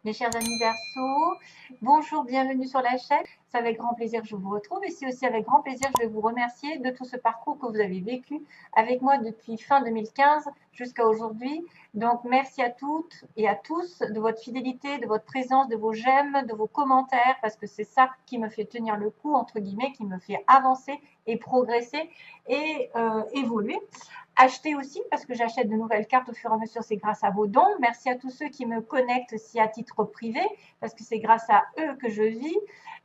Mes chers amis Verseaux, bonjour, bienvenue sur la chaîne. C'est avec grand plaisir que je vous retrouve et c'est aussi avec grand plaisir que je vais vous remercier de tout ce parcours que vous avez vécu avec moi depuis fin 2015 jusqu'à aujourd'hui. Donc merci à toutes et à tous de votre fidélité, de votre présence, de vos j'aime, de vos commentaires parce que c'est ça qui me fait tenir le coup, entre guillemets, qui me fait avancer et progresser et évoluer. Acheter aussi parce que j'achète de nouvelles cartes au fur et à mesure, c'est grâce à vos dons. Merci à tous ceux qui me connectent aussi à titre privé parce que c'est grâce à eux que je vis.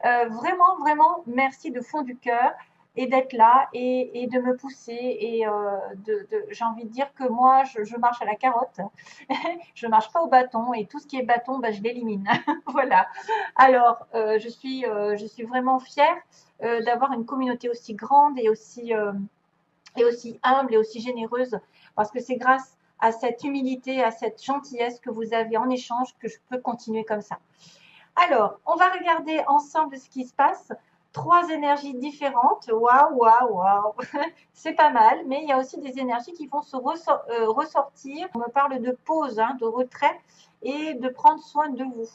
Vraiment, vraiment, merci de fond du cœur et d'être là et de me pousser et j'ai envie de dire que moi je marche à la carotte, je marche pas au bâton et tout ce qui est bâton, bah, je l'élimine. Voilà. Alors je suis vraiment fière d'avoir une communauté aussi grande et aussi humble et aussi généreuse, parce que c'est grâce à cette humilité, à cette gentillesse que vous avez en échange que je peux continuer comme ça. Alors, on va regarder ensemble ce qui se passe. Trois énergies différentes. Waouh, waouh, waouh. C'est pas mal, mais il y a aussi des énergies qui vont se ressortir. On me parle de pause, hein, de retrait et de prendre soin de vous.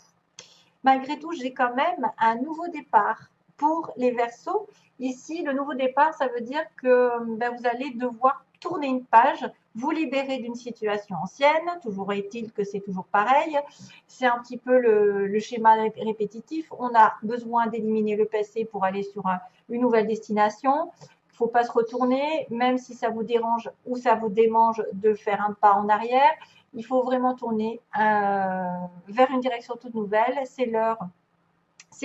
Malgré tout, j'ai quand même un nouveau départ pour les Verseaux. Ici, le nouveau départ, ça veut dire que vous allez devoir tourner une page, vous libérer d'une situation ancienne. Toujours est-il que c'est toujours pareil. C'est un petit peu le schéma répétitif. On a besoin d'éliminer le passé pour aller sur une nouvelle destination. Il ne faut pas se retourner, même si ça vous dérange ou ça vous démange de faire un pas en arrière. Il faut vraiment tourner vers une direction toute nouvelle. C'est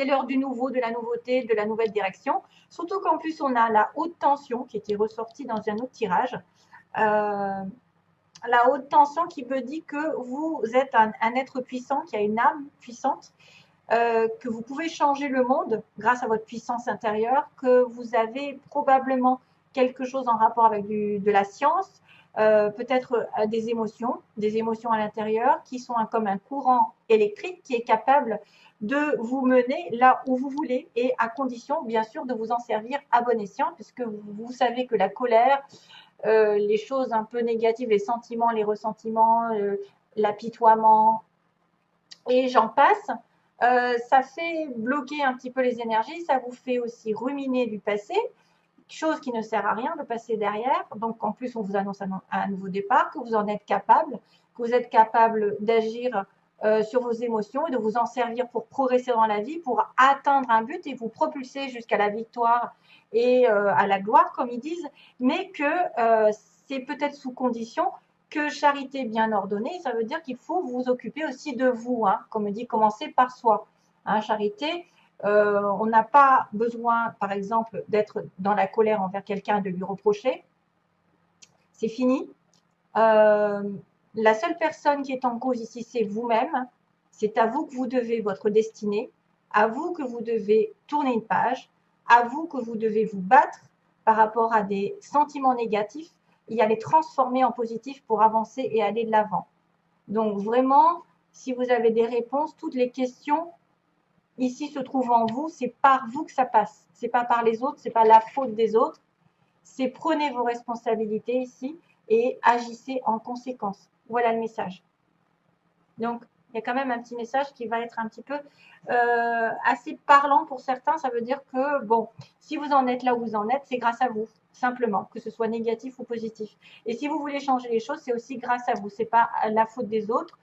l'heure du nouveau, de la nouveauté, de la nouvelle direction. Surtout qu'en plus, on a la haute tension qui était ressortie dans un autre tirage. La haute tension qui me dit que vous êtes un être puissant, qui a une âme puissante, que vous pouvez changer le monde grâce à votre puissance intérieure, que vous avez probablement quelque chose en rapport avec de la science, peut-être des émotions à l'intérieur qui sont comme un courant électrique qui est capable de vous mener là où vous voulez et à condition bien sûr de vous en servir à bon escient puisque vous savez que la colère, les choses un peu négatives, les sentiments, les ressentiments, l'apitoiement et j'en passe, ça fait bloquer un petit peu les énergies, ça vous fait aussi ruminer du passé, chose qui ne sert à rien de passer derrière. Donc en plus, on vous annonce un nouveau départ, que vous en êtes capable, que vous êtes capable d'agir sur vos émotions et de vous en servir pour progresser dans la vie, pour atteindre un but et vous propulser jusqu'à la victoire et à la gloire, comme ils disent, mais que c'est peut-être sous condition que charité bien ordonnée, ça veut dire qu'il faut vous occuper aussi de vous, hein, comme on dit, commencer par soi. Hein, charité, on n'a pas besoin, par exemple, d'être dans la colère envers quelqu'un, de lui reprocher. C'est fini. Euh, la seule personne qui est en cause ici, c'est vous-même. C'est à vous que vous devez votre destinée, à vous que vous devez tourner une page, à vous que vous devez vous battre par rapport à des sentiments négatifs et à les transformer en positifs pour avancer et aller de l'avant. Donc vraiment, si vous avez des réponses, toutes les questions ici se trouvent en vous, c'est par vous que ça passe. C'est pas par les autres, c'est pas la faute des autres. C'est prenez vos responsabilités ici et agissez en conséquence. Voilà le message. Donc, il y a quand même un petit message qui va être un petit peu assez parlant pour certains. Ça veut dire que, bon, si vous en êtes là où vous en êtes, c'est grâce à vous, simplement, que ce soit négatif ou positif. Et si vous voulez changer les choses, c'est aussi grâce à vous. C'est pas la faute des autres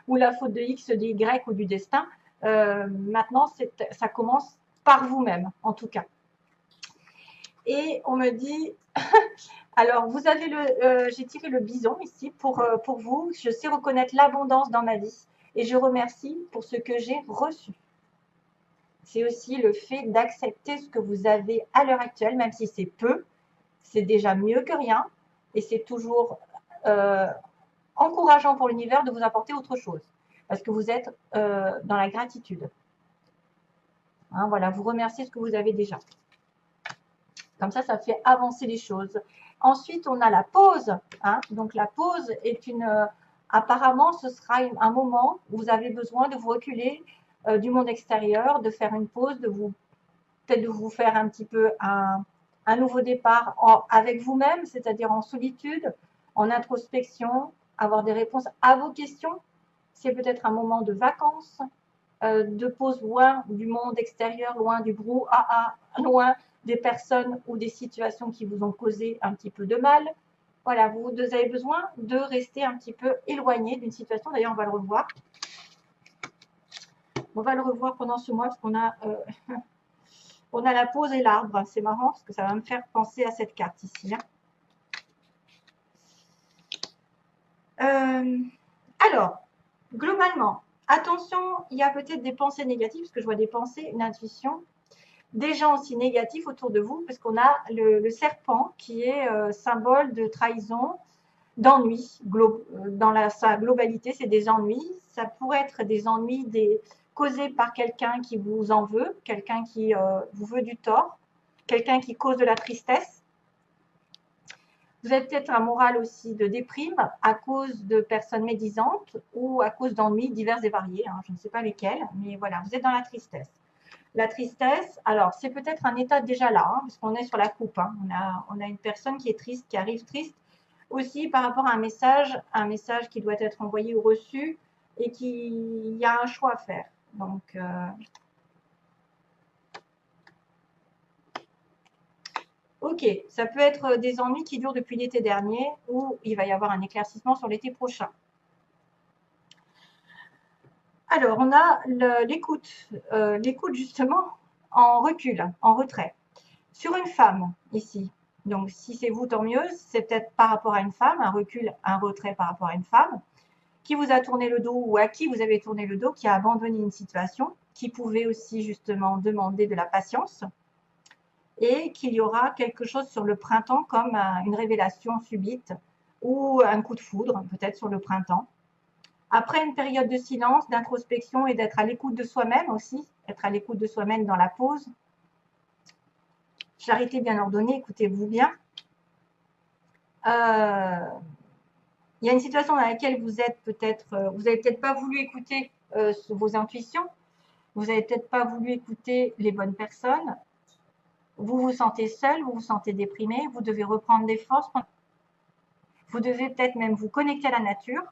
ou la faute de X, de Y ou du destin. Maintenant, ça commence par vous-même, en tout cas. Et on me dit, alors vous avez j'ai tiré le bison ici pour vous. Je sais reconnaître l'abondance dans ma vie et je remercie pour ce que j'ai reçu. C'est aussi le fait d'accepter ce que vous avez à l'heure actuelle, même si c'est peu, c'est déjà mieux que rien et c'est toujours encourageant pour l'univers de vous apporter autre chose parce que vous êtes dans la gratitude. Hein, voilà, vous remerciez ce que vous avez déjà. Comme ça fait avancer les choses. Ensuite, on a la pause. Hein. Donc, la pause est apparemment, ce sera un moment où vous avez besoin de vous reculer du monde extérieur, de faire une pause, peut-être de vous faire un petit peu un nouveau départ avec vous-même, c'est-à-dire en solitude, en introspection, avoir des réponses à vos questions. c'est peut-être un moment de vacances, de pause loin du monde extérieur, loin du brouhaha, loin des personnes ou des situations qui vous ont causé un petit peu de mal. Voilà, vous avez besoin de rester un petit peu éloigné d'une situation. D'ailleurs, on va le revoir. On va le revoir pendant ce mois parce qu'on a, on a la pause et l'arbre. C'est marrant parce que ça va me faire penser à cette carte ici. Alors, globalement, attention, il y a peut-être des pensées négatives, parce que je vois des pensées, une intuition, des gens aussi négatifs autour de vous, parce qu'on a le serpent qui est symbole de trahison, d'ennui. Dans sa globalité, c'est des ennuis. Ça pourrait être des ennuis causés par quelqu'un qui vous en veut, quelqu'un qui vous veut du tort, quelqu'un qui cause de la tristesse. Vous avez peut-être un moral aussi de déprime à cause de personnes médisantes ou à cause d'ennuis divers et variés. Je ne sais pas lesquels, mais voilà, vous êtes dans la tristesse. La tristesse, alors c'est peut-être un état déjà là, parce qu'on est sur la coupe. On a une personne qui est triste, qui arrive triste, aussi par rapport à un message qui doit être envoyé ou reçu et il y a un choix à faire. Donc, ok, ça peut être des ennuis qui durent depuis l'été dernier ou il va y avoir un éclaircissement sur l'été prochain. Alors, on a l'écoute justement en recul, en retrait. Sur une femme, ici, donc si c'est vous, tant mieux, c'est peut-être par rapport à une femme, un recul, un retrait par rapport à une femme, qui vous a tourné le dos ou à qui vous avez tourné le dos, qui a abandonné une situation, qui pouvait aussi justement demander de la patience, et qu'il y aura quelque chose sur le printemps comme une révélation subite ou un coup de foudre, peut-être sur le printemps. Après une période de silence, d'introspection et d'être à l'écoute de soi-même aussi, être à l'écoute de soi-même dans la pause. Charité bien ordonnée, écoutez-vous bien. Il y a une situation dans laquelle vous êtes peut-être, vous n'avez peut-être pas voulu écouter vos intuitions, vous n'avez peut-être pas voulu écouter les bonnes personnes, vous vous sentez seul, vous vous sentez déprimé, vous devez reprendre des forces, vous devez peut-être même vous connecter à la nature,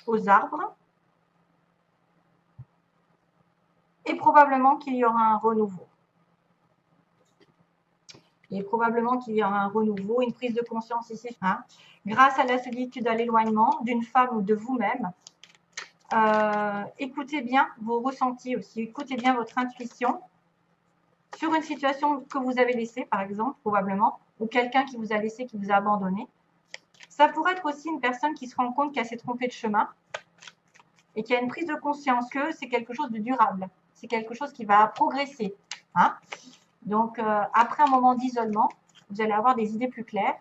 aux arbres, et probablement qu'il y aura un renouveau. Et probablement qu'il y aura un renouveau, une prise de conscience ici, grâce à la solitude, à l'éloignement d'une femme ou de vous-même. Écoutez bien vos ressentis aussi, écoutez bien votre intuition sur une situation que vous avez laissée, par exemple, probablement, ou quelqu'un qui vous a laissé, qui vous a abandonné. Ça pourrait être aussi une personne qui se rend compte qu'elle s'est trompée de chemin et qui a une prise de conscience que c'est quelque chose de durable, c'est quelque chose qui va progresser. Donc, après un moment d'isolement, vous allez avoir des idées plus claires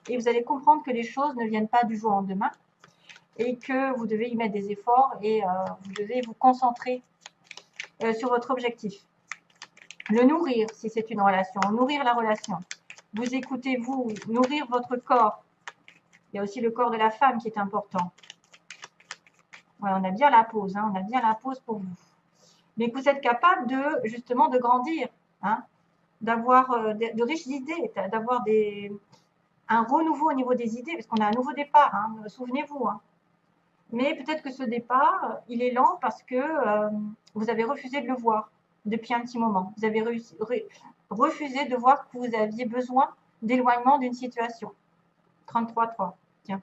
et vous allez comprendre que les choses ne viennent pas du jour au lendemain et que vous devez y mettre des efforts et vous devez vous concentrer sur votre objectif. Le nourrir, si c'est une relation, nourrir la relation. Vous écoutez, vous, nourrir votre corps. Il y a aussi le corps de la femme qui est important. Ouais, on a bien la pause, on a bien la pause pour vous. Mais que vous êtes capable de, justement, de grandir, d'avoir de riches idées, d'avoir un renouveau au niveau des idées, parce qu'on a un nouveau départ, souvenez-vous. Mais peut-être que ce départ, il est lent parce que vous avez refusé de le voir depuis un petit moment. Vous avez refusé de voir que vous aviez besoin d'éloignement d'une situation. 33.3, tiens.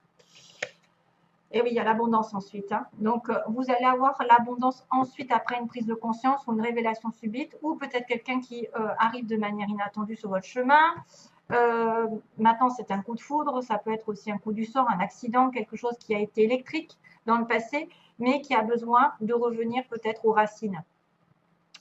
Et oui, il y a l'abondance ensuite. Donc, vous allez avoir l'abondance ensuite après une prise de conscience ou une révélation subite, ou peut-être quelqu'un qui arrive de manière inattendue sur votre chemin. Maintenant, c'est un coup de foudre, ça peut être aussi un coup du sort, un accident, quelque chose qui a été électrique dans le passé, mais qui a besoin de revenir peut-être aux racines.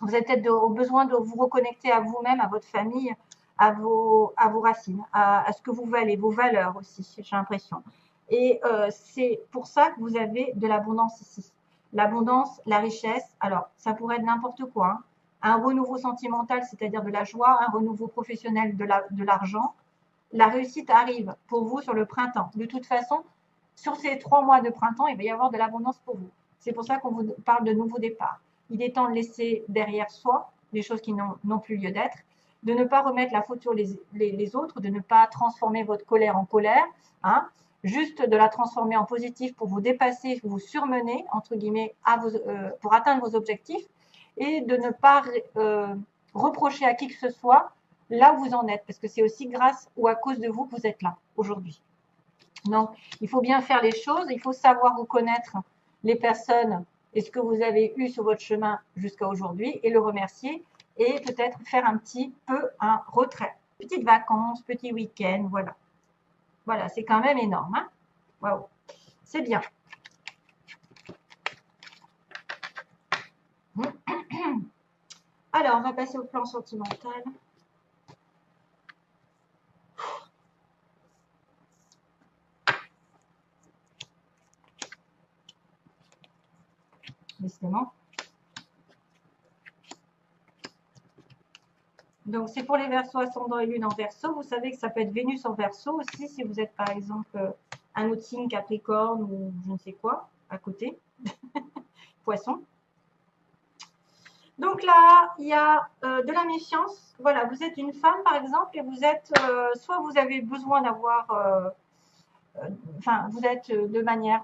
Vous avez peut-être besoin de vous reconnecter à vous-même, à votre famille, à vos racines, à ce que vous valez, vos valeurs aussi, j'ai l'impression. Et c'est pour ça que vous avez de l'abondance ici. L'abondance, la richesse, alors ça pourrait être n'importe quoi. Un renouveau sentimental, c'est-à-dire de la joie, un renouveau professionnel de l'argent. La réussite arrive pour vous sur le printemps. De toute façon, sur ces 3 mois de printemps, il va y avoir de l'abondance pour vous. C'est pour ça qu'on vous parle de nouveau départ. Il est temps de laisser derrière soi les choses qui n'ont plus lieu d'être, de ne pas remettre la faute sur les autres, de ne pas transformer votre colère en colère, juste de la transformer en positif pour vous dépasser, vous surmener, entre guillemets, pour atteindre vos objectifs, et de ne pas reprocher à qui que ce soit là où vous en êtes, parce que c'est aussi grâce ou à cause de vous que vous êtes là aujourd'hui. Donc, il faut bien faire les choses, il faut savoir reconnaître les personnes et ce que vous avez eu sur votre chemin jusqu'à aujourd'hui et le remercier et peut-être faire un petit peu un retrait. Petites vacances, petit week-end, voilà. Voilà, c'est quand même énorme. Hein. Waouh, c'est bien. Alors, on va passer au plan sentimental. Décidément. Donc, c'est pour les Verseaux ascendant et lune en Verseau. Vous savez que ça peut être Vénus en Verseau aussi, si vous êtes par exemple un autre signe Capricorne ou je ne sais quoi à côté. Poisson. Donc là, il y a de la méfiance. Voilà, vous êtes une femme par exemple et vous êtes, soit vous avez besoin d'avoir, enfin, vous êtes de manière,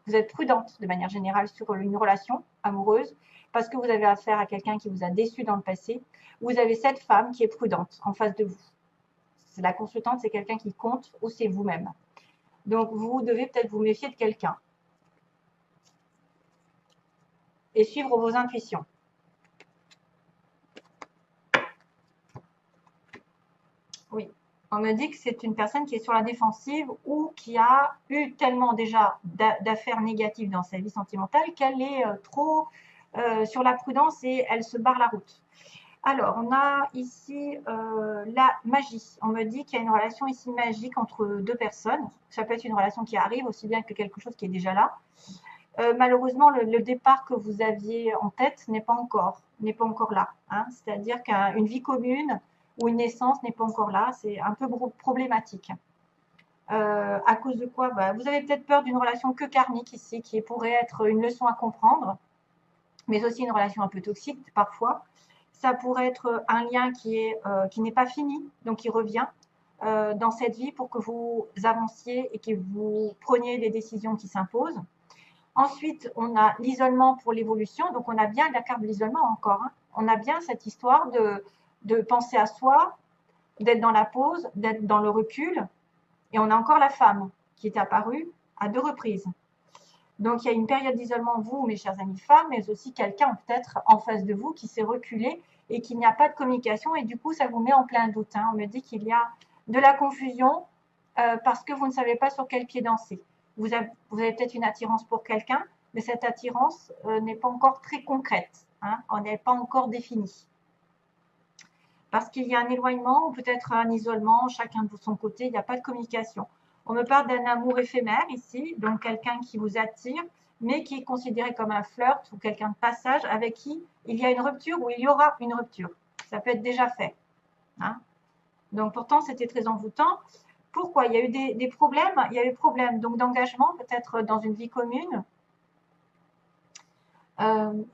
vous êtes prudente de manière générale sur une relation amoureuse parce que vous avez affaire à quelqu'un qui vous a déçu dans le passé. Vous avez cette femme qui est prudente en face de vous. C'est la consultante, c'est quelqu'un qui compte ou c'est vous-même. Donc, vous devez peut-être vous méfier de quelqu'un et suivre vos intuitions. Oui, on me dit que c'est une personne qui est sur la défensive ou qui a eu tellement déjà d'affaires négatives dans sa vie sentimentale qu'elle est trop sur la prudence et elle se barre la route. Alors, on a ici la magie. On me dit qu'il y a une relation ici magique entre deux personnes. Ça peut être une relation qui arrive aussi bien que quelque chose qui est déjà là. Malheureusement, le départ que vous aviez en tête n'est pas encore là. Hein. C'est-à-dire qu'une vie commune ou une naissance n'est pas encore là. C'est un peu problématique. À cause de quoi vous avez peut-être peur d'une relation que karmique ici, qui pourrait être une leçon à comprendre, mais aussi une relation un peu toxique parfois. Ça pourrait être un lien qui n'est pas fini, donc qui revient dans cette vie pour que vous avanciez et que vous preniez les décisions qui s'imposent. Ensuite, on a l'isolement pour l'évolution. Donc, on a bien la carte de l'isolement encore. Hein. On a bien cette histoire de penser à soi, d'être dans la pause, d'être dans le recul. Et on a encore la femme qui est apparue à 2 reprises. Donc, il y a une période d'isolement, vous, mes chers amis femmes, mais aussi quelqu'un peut-être en face de vous qui s'est reculé et qu'il n'y a pas de communication. Et du coup, ça vous met en plein doute. Hein. On me dit qu'il y a de la confusion parce que vous ne savez pas sur quel pied danser. Vous avez peut-être une attirance pour quelqu'un, mais cette attirance n'est pas encore très concrète. Hein, on n'est pas encore définie. Parce qu'il y a un éloignement ou peut-être un isolement, chacun de son côté, il n'y a pas de communication. On me parle d'un amour éphémère ici, donc quelqu'un qui vous attire, mais qui est considéré comme un flirt ou quelqu'un de passage avec qui il y a une rupture ou il y aura une rupture. Ça peut être déjà fait. Hein. Donc pourtant, c'était très envoûtant. Pourquoi? Il y a eu des problèmes. Il y a eu problème donc d'engagement, peut-être dans une vie commune.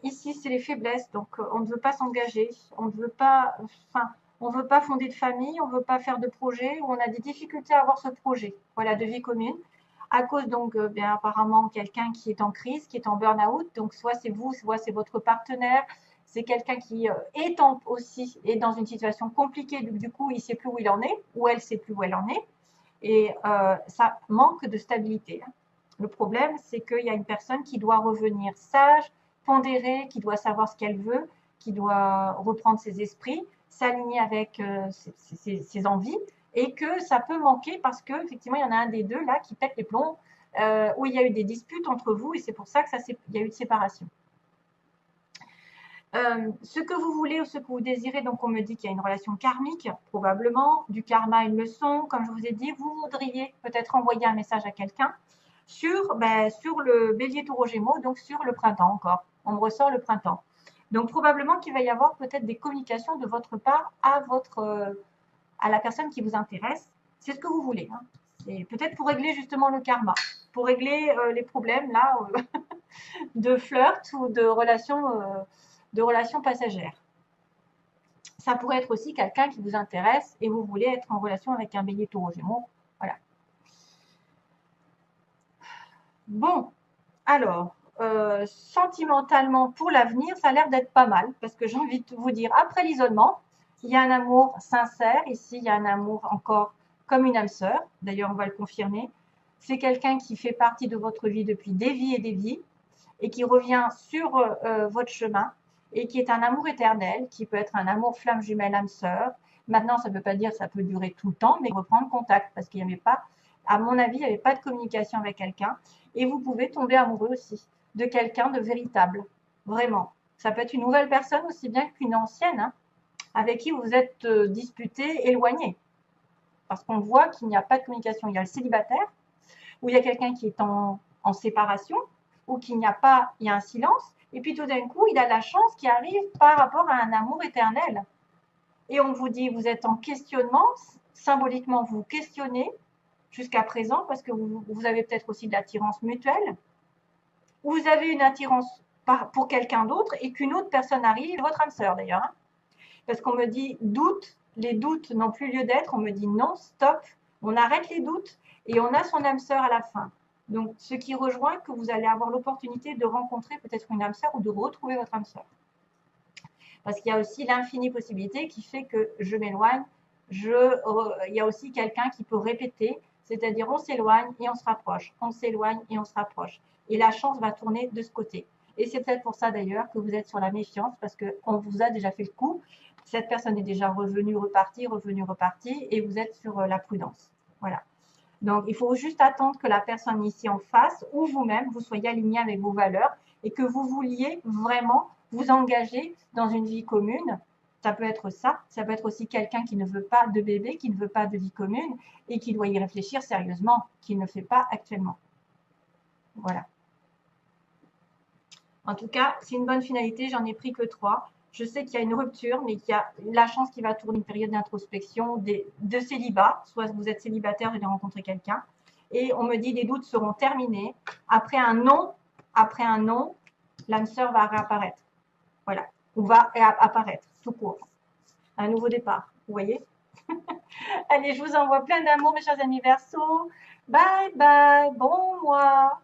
Ici, c'est les faiblesses. Donc, on ne veut pas s'engager. On ne veut pas, on veut pas fonder de famille. On ne veut pas faire de projet. Ou on a des difficultés à avoir ce projet. Voilà, de vie commune. À cause donc, bien apparemment, quelqu'un qui est en crise, qui est en burn-out. Donc, soit c'est vous, soit c'est votre partenaire. C'est quelqu'un qui aussi est dans une situation compliquée. Du coup, il ne sait plus où il en est, ou elle ne sait plus où elle en est. Et ça manque de stabilité. Le problème, c'est qu'il y a une personne qui doit revenir sage, pondérée, qui doit savoir ce qu'elle veut, qui doit reprendre ses esprits, s'aligner avec ses envies, et que ça peut manquer parce qu'effectivement, il y en a un des deux là qui pète les plombs, où il y a eu des disputes entre vous, et c'est pour ça qu'il y a eu de séparation. Ce que vous voulez ou ce que vous désirez, donc on me dit qu'il y a une relation karmique, probablement, du karma une leçon, comme je vous ai dit, vous voudriez peut-être envoyer un message à quelqu'un sur le bélier taureau gémeaux, donc sur le printemps encore. On me ressort le printemps. Donc probablement qu'il va y avoir peut-être des communications de votre part à la personne qui vous intéresse. C'est ce que vous voulez. Hein. C'est peut-être pour régler justement le karma, pour régler les problèmes là de flirt ou de relations passagères. Ça pourrait être aussi quelqu'un qui vous intéresse et vous voulez être en relation avec un bélier taureau gémeaux. Voilà. Bon, alors, sentimentalement pour l'avenir, ça a l'air d'être pas mal parce que j'ai envie de vous dire, après l'isolement, il y a un amour sincère. Ici, il y a un amour encore comme une âme sœur. D'ailleurs, on va le confirmer. C'est quelqu'un qui fait partie de votre vie depuis des vies et des vies et qui revient sur votre chemin et qui est un amour éternel, qui peut être un amour flamme jumelle âme sœur. Maintenant, ça ne veut pas dire que ça peut durer tout le temps, mais reprendre contact parce qu'il n'y avait pas, à mon avis, il n'y avait pas de communication avec quelqu'un. Et vous pouvez tomber amoureux aussi de quelqu'un de véritable, vraiment. Ça peut être une nouvelle personne aussi bien qu'une ancienne, hein, avec qui vous êtes disputé, éloigné. Parce qu'on voit qu'il n'y a pas de communication. Il y a le célibataire, où il y a quelqu'un qui est en séparation, ou qu'il n'y a pas, il y a un silence, et puis tout d'un coup, il a la chance qui arrive par rapport à un amour éternel. Et on vous dit, vous êtes en questionnement, symboliquement, vous questionnez jusqu'à présent, parce que vous avez peut-être aussi de l'attirance mutuelle, ou vous avez une attirance pour quelqu'un d'autre, et qu'une autre personne arrive, votre âme sœur d'ailleurs, hein, parce qu'on me dit doute, les doutes n'ont plus lieu d'être, on me dit non, stop, on arrête les doutes et on a son âme sœur à la fin. Donc, ce qui rejoint que vous allez avoir l'opportunité de rencontrer peut-être une âme sœur ou de retrouver votre âme sœur. Parce qu'il y a aussi l'infinie possibilité qui fait que je m'éloigne, il y a aussi quelqu'un qui peut répéter, c'est-à-dire on s'éloigne et on se rapproche, on s'éloigne et on se rapproche. Et la chance va tourner de ce côté. Et c'est peut-être pour ça d'ailleurs que vous êtes sur la méfiance, parce qu'on vous a déjà fait le coup. Cette personne est déjà revenue, repartie, et vous êtes sur la prudence. Voilà. Donc, il faut juste attendre que la personne ici en face ou vous-même, vous soyez aligné avec vos valeurs et que vous vouliez vraiment vous engager dans une vie commune. Ça peut être ça. Ça peut être aussi quelqu'un qui ne veut pas de bébé, qui ne veut pas de vie commune et qui doit y réfléchir sérieusement, qui ne fait pas actuellement. Voilà. En tout cas, c'est une bonne finalité. J'en ai pris que 3. Je sais qu'il y a une rupture, mais qu'il y a la chance qui va tourner une période d'introspection, de célibat. Soit vous êtes célibataire, vous allez rencontrer quelqu'un. Et on me dit les doutes seront terminés. Après un non, l'âme sœur va réapparaître. Voilà. Ou va apparaître, tout court. Un nouveau départ. Vous voyez? Allez, je vous envoie plein d'amour, mes chers amis Verseaux. Bye bye. Bon mois.